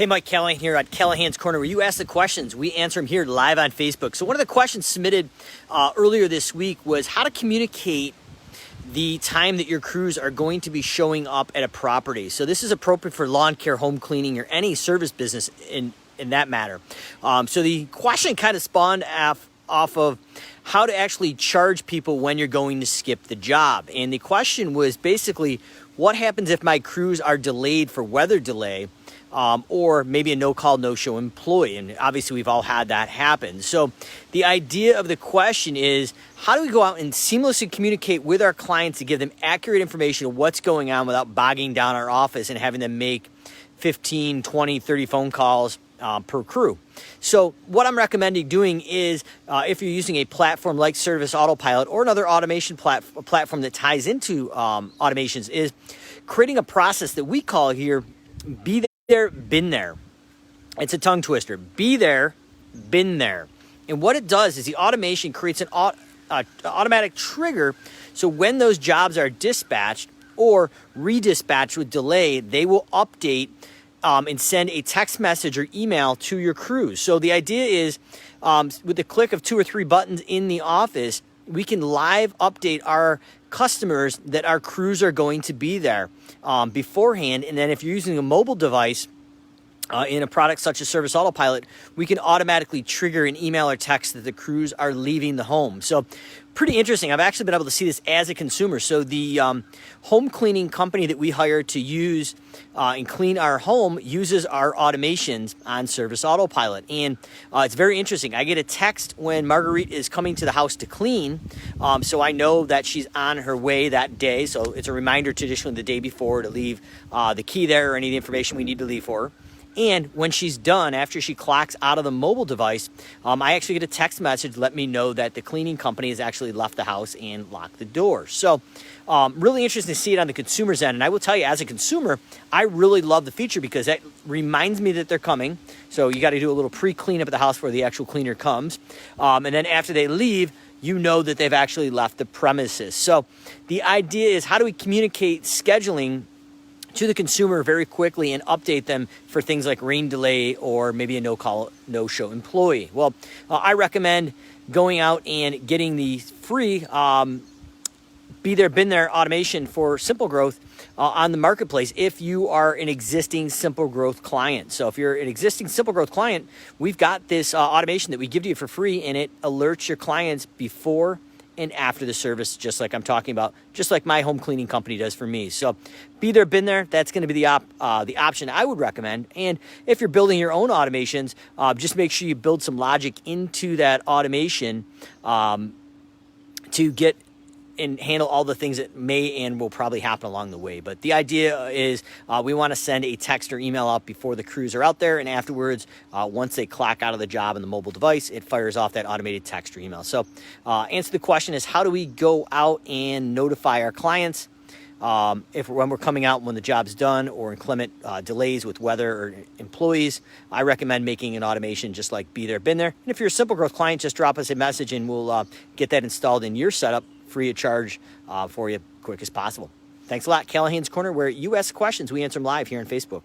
Hey, Mike Callahan here at Callahan's Corner, where you ask the questions. We answer them here live on Facebook. So one of the questions submitted earlier this week was how to communicate the time that your crews are going to be showing up at a property. So this is appropriate for lawn care, home cleaning, or any service business in that matter. So the question kind of spawned off of how to actually charge people when you're going to skip the job. And the question was basically, what happens if my crews are delayed for weather delay? Or maybe a no-call, no-show employee. And obviously, we've all had that happen. So the idea of the question is, how do we go out and seamlessly communicate with our clients to give them accurate information of what's going on without bogging down our office and having them make 15, 20, 30 phone calls per crew? So what I'm recommending doing is, if you're using a platform like Service Autopilot or another automation platform that ties into automations, is creating a process that we call here, Be There, Been There. It's a tongue twister. Be there, been there. And what it does is the automation creates an automatic trigger. So when those jobs are dispatched or redispatched with delay, they will update and send a text message or email to your crews. So the idea is, with the click of 2 or 3 buttons in the office, we can live update our customers that our crews are going to be there beforehand. And then if you're using a mobile device in a product such as Service Autopilot, we can automatically trigger an email or text that the crews are leaving the home. So pretty interesting. I've actually been able to see this as a consumer. So the home cleaning company that we hire to use and clean our home uses our automations on Service Autopilot. And it's very interesting. I get a text when Marguerite is coming to the house to clean, so I know that she's on her way that day. So it's a reminder traditionally the day before to leave the key there or any of the information we need to leave for her. And when she's done, after she clocks out of the mobile device, I actually get a text message to let me know that the cleaning company has actually left the house and locked the door. So really interesting to see it on the consumer's end. And I will tell you, as a consumer, I really love the feature because that reminds me that they're coming. So you got to do a little pre-cleanup at the house before the actual cleaner comes. And then after they leave, you know that they've actually left the premises. So the idea is, how do we communicate scheduling to the consumer very quickly and update them for things like rain delay or maybe a no-call, no-show employee? Well, I recommend going out and getting the free Be There, Been There automation for Simple Growth on the marketplace if you are an existing Simple Growth client. So if you're an existing Simple Growth client, we've got this automation that we give to you for free, and it alerts your clients before and after the service, just like I'm talking about, just like my home cleaning company does for me. So Be There, Been There, that's going to be the option I would recommend. And if you're building your own automations, just make sure you build some logic into that automation to get and handle all the things that may and will probably happen along the way. But the idea is we want to send a text or email out before the crews are out there, and afterwards, once they clock out of the job in the mobile device, it fires off that automated text or email. So answer the question is, how do we go out and notify our clients when we're coming out when the job's done, or inclement delays with weather or employees? I recommend making an automation just like Be There, Been There. And if you're a Simple Growth client, just drop us a message and we'll get that installed in your setup free of charge for you quick as possible. Thanks a lot. Callahan's Corner, where you ask questions, we answer them live here on Facebook.